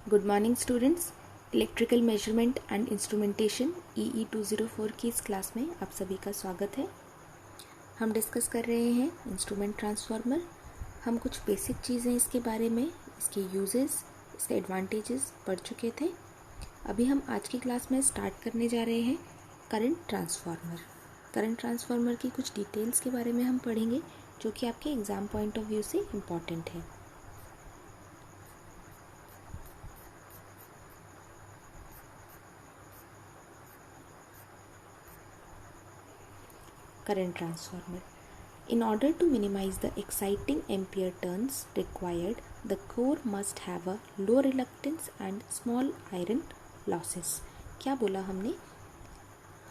Good morning students. Electrical measurement and instrumentation EE 204 की इस class में आप सभी का स्वागत है। हम डिस्कस कर रहे हैं इंस्ट्रूमेंट ट्रांसफार्मर। हम कुछ बेसिक चीज़ें इसके बारे में, इसके यूजेस, इसके एडवांटेजेस पढ़ चुके थे। अभी हम आज की क्लास में स्टार्ट करने जा रहे हैं करंट ट्रांसफार्मर। करंट ट्रांसफार्मर की कुछ डिटेल्स के बारे में हम पढ़ेंगे जो कि आपके एग्ज़ाम पॉइंट ऑफ व्यू से इम्पॉर्टेंट है। Current transformer. In order to minimize the exciting ampere turns required, the core must have a low reluctance and small iron losses. क्या बोला हमने?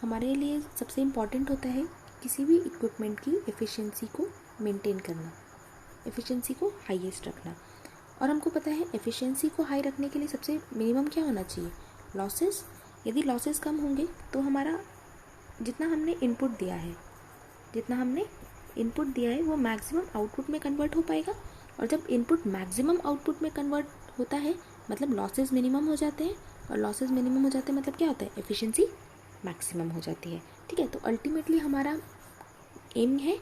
हमारे लिए सबसे इम्पॉर्टेंट होता है किसी भी इक्विपमेंट की एफिशिएंसी को मेंटेन करना, एफिशिएंसी को हाईएस्ट रखना। और हमको पता है एफिशिएंसी को हाई रखने के लिए सबसे मिनिमम क्या होना चाहिए? लॉसेस। यदि लॉसेस कम होंगे तो हमारा जितना हमने इनपुट दिया है वो मैक्सिमम आउटपुट में कन्वर्ट हो पाएगा। और जब इनपुट मैक्सिमम आउटपुट में कन्वर्ट होता है मतलब लॉसेस मिनिमम हो जाते हैं, और लॉसेस मिनिमम हो जाते हैं मतलब क्या होता है? एफिशिएंसी मैक्सिमम हो जाती है। ठीक है, तो अल्टीमेटली हमारा एम है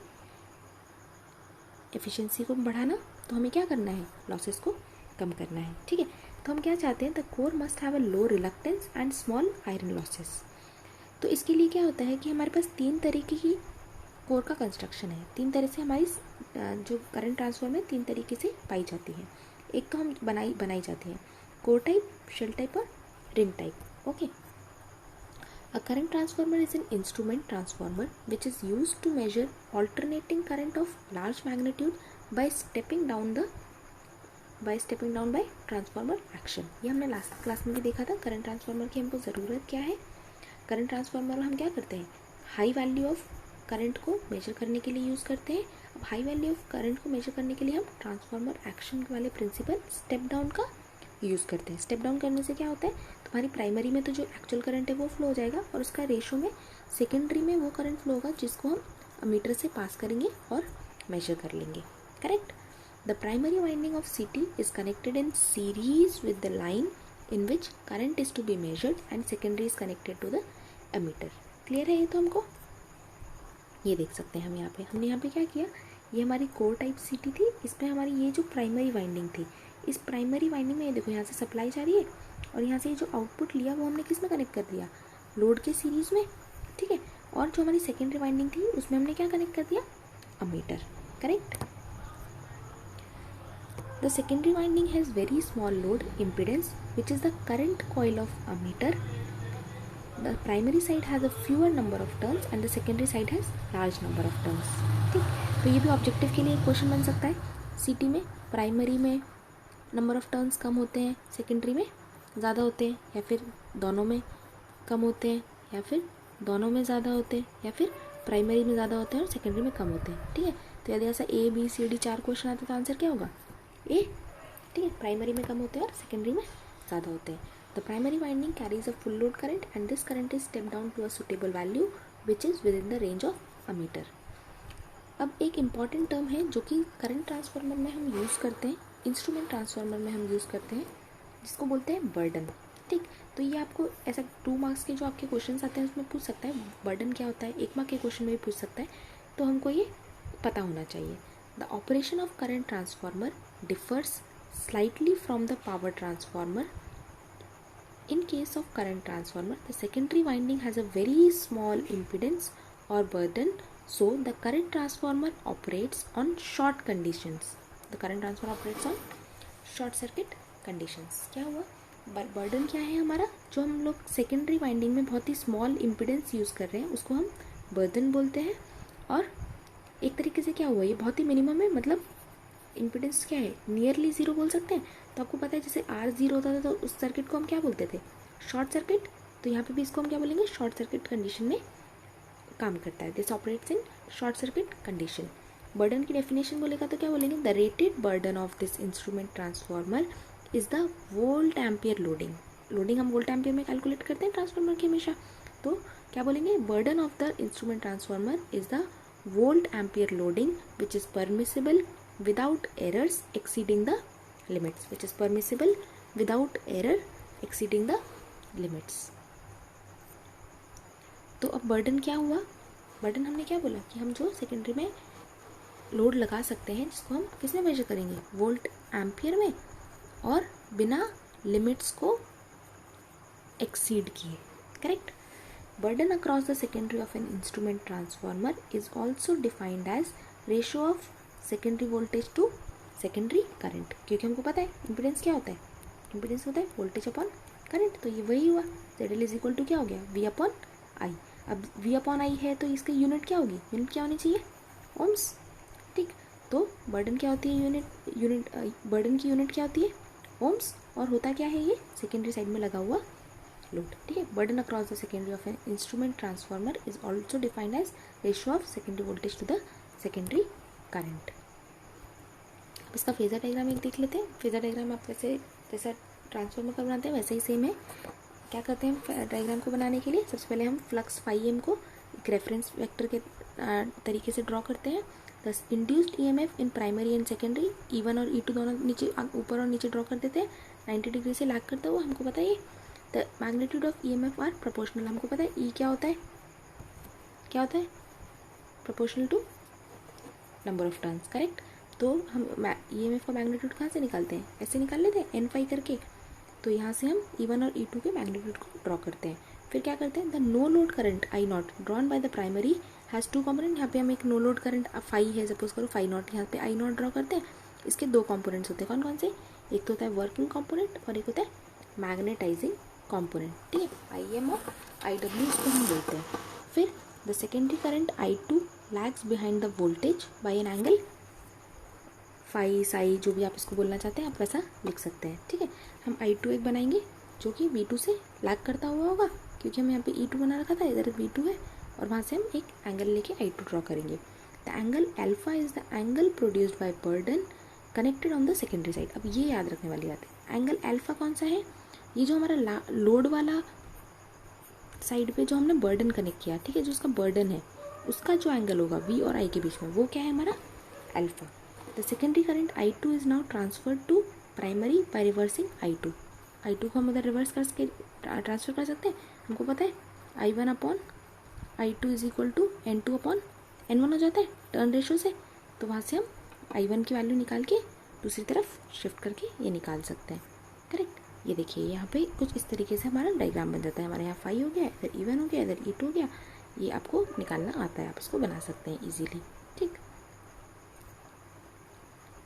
एफिशिएंसी को बढ़ाना, तो हमें क्या करना है? लॉसेस को कम करना है। ठीक है, तो हम क्या चाहते हैं? The core must have a low reluctance and small iron losses. तो इसके लिए क्या होता है कि हमारे पास तीन तरीके की कोर का कंस्ट्रक्शन है। तीन तरह से हमारी जो करंट ट्रांसफार्मर में तीन तरीके से पाई जाती है। एक तो हम बनाई जाती है कोर टाइप, शेल टाइप और ring type. Okay, a current transformer is an instrument transformer which is used to measure alternating current of large magnitude by stepping down by transformer action. ये हमने लास्ट क्लास में भी देखा था। Current transformer की हमको ज़रूरत क्या है? करंट ट्रांसफार्मर में हम क्या करते हैं? हाई वैल्यू ऑफ करंट को मेजर करने के लिए यूज़ करते हैं। अब हाई वैल्यू ऑफ करंट को मेजर करने के लिए हम ट्रांसफार्मर एक्शन वाले प्रिंसिपल स्टेप डाउन का यूज़ करते हैं। स्टेप डाउन करने से क्या होता है? तुम्हारी प्राइमरी में तो जो एक्चुअल करंट है वो फ्लो हो जाएगा और उसका रेशो में सेकेंडरी में वो करंट फ्लो होगा जिसको हम मीटर से पास करेंगे और मेजर कर लेंगे। Correct. The primary winding of CT is connected in series with the line in which current is to be measured and secondary is connected to the ammeter. Clear है ये? तो हमको ये देख सकते हैं हमने यहाँ पे क्या किया? ये हमारी कोर टाइप CT थी। इसमें हमारी ये जो प्राइमरी वाइंडिंग थी, इस प्राइमरी वाइंडिंग में ये देखो यहाँ से सप्लाई जा रही है और यहाँ से जो आउटपुट लिया वो हमने किस में कनेक्ट कर दिया? लोड के सीरीज में। ठीक है, और जो हमारी सेकेंडरी वाइंडिंग थी उसमें हमने क्या कनेक्ट कर दिया? Ammeter. Correct. The secondary winding has very small load impedance which is the current coil of ammeter. The primary side has a fewer number of turns and the secondary side has large number of turns. ठीक, तो ये भी objective के लिए एक question बन सकता है। CT में प्राइमरी में नंबर ऑफ टर्न्स कम होते हैं, सेकेंडरी में ज़्यादा होते हैं, या फिर दोनों में कम होते हैं, या फिर दोनों में ज़्यादा होते हैं, या फिर प्राइमरी में ज़्यादा होते हैं और सेकेंडरी में कम होते हैं। ठीक है, तो यदि ऐसा ABCD 4 क्वेश्चन आते तो आंसर क्या होगा? ए। ठीक है, प्राइमरी में कम होते हैं और सेकेंडरी में ज़्यादा होते हैं। The primary winding carries a full load current and this current is step down to a suitable value which is within the range of ammeter. अब एक इम्पॉर्टेंट टर्म है जो कि करंट ट्रांसफार्मर में हम यूज़ करते हैं, instrument transformer में हम यूज़ करते हैं, जिसको बोलते हैं बर्डन। ठीक, तो ये आपको ऐसा 2 मार्क्स के जो आपके क्वेश्चन आते हैं उसमें पूछ सकता है बर्डन क्या होता है। 1 मार्क के क्वेश्चन में भी पूछ सकता है, तो हमको ये पता होना चाहिए। The operation of current transformer differs slightly from the power transformer. In case of current transformer, the secondary winding has a very small impedance or burden, so the current transformer operates on short conditions. The current transformer operates on short circuit conditions. क्या हुआ? Burden क्या है हमारा? जो हम लोग secondary winding में बहुत ही स्मॉल इम्पिडेंस यूज़ कर रहे हैं उसको हम बर्डन बोलते हैं। और एक तरीके से क्या हुआ? ये बहुत ही मिनिमम है, मतलब इम्पिडेंस क्या है? नियरली ज़ीरो बोल सकते हैं। तो आपको पता है जैसे R0 होता था तो उस सर्किट को हम क्या बोलते थे? Short circuit. तो यहाँ पे भी इसको हम क्या बोलेंगे? शॉर्ट सर्किट कंडीशन में काम करता है। This operates in short circuit condition. Burden की डेफिनेशन बोलेगा तो क्या बोलेंगे? The rated burden of this instrument transformer is the volt ampere loading. Loading हम वोल्ट एम्पियर में कैलकुलेट करते हैं ट्रांसफार्मर की हमेशा। तो क्या बोलेंगे? Burden of the instrument transformer is the volt ampere loading which is permissible without errors exceeding the limits, which is permissible without error exceeding the limits. तो अब बर्डन क्या हुआ, बर्डन हमने क्या बोला कि हम जो सेकेंडरी में लोड लगा सकते हैं जिसको हम किस में मेजर करेंगे, वोल्ट एम्पियर में, और बिना लिमिट्स को एक्सीड किए, correct. Burden across the secondary of an instrument transformer is also defined as ratio of secondary voltage to secondary current, क्योंकि हमको पता है इम्पीडेंस क्या होता है, इम्पीडेंस होता है वोल्टेज अपॉन करंट। तो ये वही हुआ, ZL इज इक्वल टू क्या हो गया, V अपॉन आई। अब V अपॉन आई है तो इसकी यूनिट क्या होगी, यूनिट क्या होनी चाहिए, ओम्स, ठीक। तो बर्डन क्या होती है, बर्डन की यूनिट क्या होती है, ओम्स, और होता क्या है, ये सेकेंडरी साइड में लगा हुआ लोड, ठीक है। Burden across the secondary of an instrument transformer is also defined as ratio of secondary voltage to the secondary current. अब इसका फेजर डायग्राम एक देख लेते हैं। फेजर डायग्राम आप वैसे जैसा ट्रांसफार्मर का बनाते हैं वैसे ही सेम है। क्या करते हैं डायग्राम को बनाने के लिए, सबसे पहले हम फ्लक्स फाई को एक रेफरेंस वेक्टर के तरीके से ड्रॉ करते हैं। The induced EMF in primary and secondary E1 और E2 दोनों नीचे ऊपर और नीचे ड्रॉ कर देते हैं 90 डिग्री से लैग करता हुआ, हमको पता है। The magnitude of EMF are proportional, हमको पता है E क्या होता है, क्या होता है, proportional to number of turns, correct. तो हम EMF का मैग्नीट्यूड कहाँ से निकालते हैं, ऐसे निकाल लेते हैं N फाई करके। तो यहाँ से हम E1 और E2 के मैग्नीट्यूड को ड्रॉ करते हैं। फिर क्या करते हैं, the no load current I0 drawn by the primary has two component. यहाँ पे हम एक नो लोड करंट फाई है, सपोज करो फाई नॉट, यहाँ पे I0 ड्रॉ करते हैं। इसके दो कॉम्पोनेंट्स होते हैं, कौन कौन से, एक तो होता है वर्किंग कॉम्पोनेंट और एक होता है मैग्नेटाइजिंग कॉम्पोनेंट, ठीक है। IM और IW इसको हम बोलते हैं। फिर the secondary current I2 lags behind the voltage by an angle phi psi, जो भी आप इसको बोलना चाहते हैं आप वैसा लिख सकते हैं, ठीक है। हम I2 एक बनाएंगे जो कि V2 से लैग करता हुआ होगा, क्योंकि हम यहाँ पे E2 बना रखा था, इधर V2 है, और वहाँ से हम एक एंगल लेके I2 ड्रॉ करेंगे। The angle alpha is the angle produced by burden connected on the secondary side. अब ये याद रखने वाली बात है, एंगल अल्फा कौन सा है, ये जो हमारा लोड वाला साइड पे जो हमने बर्डन कनेक्ट किया, ठीक है, जो उसका बर्डन है उसका जो एंगल होगा V और I के बीच में, वो क्या है हमारा alpha. The secondary current I2 is now transferred to primary by reversing I2 को हम उधर रिवर्स करके ट्रांसफर कर सकते हैं। हमको पता है I1 upon I2 is equal to N2 upon N1 हो जाता है टर्न रेशो से। तो वहाँ से हम I1 की वैल्यू निकाल के दूसरी तरफ शिफ्ट करके ये निकाल सकते हैं, करेक्ट। ये देखिए यहाँ पे कुछ इस तरीके से हमारा डायग्राम बन जाता है। हमारे यहाँ फाई हो गया, इधर E1 हो गया, इधर E2 हो गया। ये आपको निकालना आता है, आप इसको बना सकते हैं इजीली, ठीक।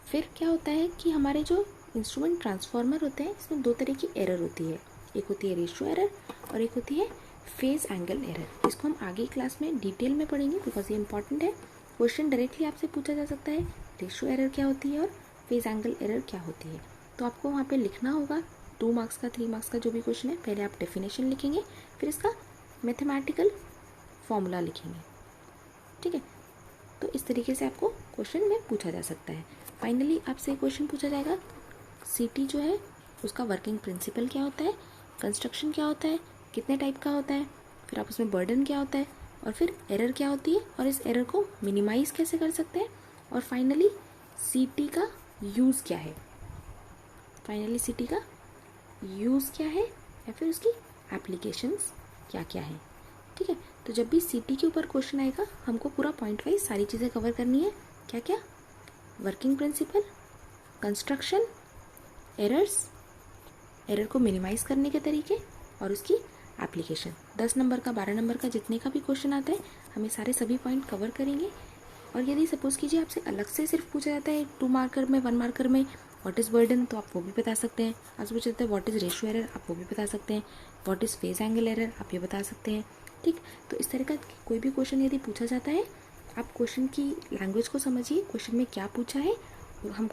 फिर क्या होता है कि हमारे जो इंस्ट्रूमेंट ट्रांसफार्मर होते हैं इसमें दो तरह की एरर होती है, एक होती है रेशियो एरर और एक होती है फेज एंगल एरर। इसको हम आगे क्लास में डिटेल में पढ़ेंगे बिकॉज ये इंपॉर्टेंट है। क्वेश्चन डायरेक्टली आपसे पूछा जा सकता है रेशियो एरर क्या होती है और फेज एंगल एरर क्या होती है। तो आपको वहाँ पे लिखना होगा 2 मार्क्स का 3 मार्क्स का जो भी क्वेश्चन है, पहले आप डेफिनेशन लिखेंगे, फिर इसका मैथमेटिकल फॉर्मूला लिखेंगे, ठीक है। तो इस तरीके से आपको क्वेश्चन में पूछा जा सकता है। फाइनली आपसे क्वेश्चन पूछा जाएगा CT जो है उसका वर्किंग प्रिंसिपल क्या होता है, कंस्ट्रक्शन क्या होता है, कितने टाइप का होता है, फिर आप उसमें बर्डन क्या होता है, और फिर एरर क्या होती है और इस एरर को मिनिमाइज कैसे कर सकते हैं, और फाइनली CT का यूज़ क्या है, फाइनली CT का यूज़ क्या है या फिर उसकी एप्लीकेशंस क्या क्या है, ठीक है। तो जब भी CT के ऊपर क्वेश्चन आएगा हमको पूरा पॉइंट वाइज सारी चीज़ें कवर करनी है। क्या क्या, working principle, construction, errors, error को मिनिमाइज करने के तरीके और उसकी एप्लीकेशन। 10 नंबर का 12 नंबर का जितने का भी क्वेश्चन आता है हमें सारे सभी पॉइंट कवर करेंगे। और यदि सपोज कीजिए आपसे अलग से सिर्फ पूछा जाता है 2 मार्कर में 1 मार्कर में व्हाट इज़ बर्डन, तो आप वो भी बता सकते हैं। आपसे पूछा जाता है व्हाट इज़ रेशियो एरर, आप वो भी बता सकते हैं। What is phase angle error, आप ये बता सकते हैं, ठीक। तो इस तरह का कोई भी क्वेश्चन यदि पूछा जाता है आप क्वेश्चन की लैंग्वेज को समझिए, क्वेश्चन में क्या पूछा है, हमको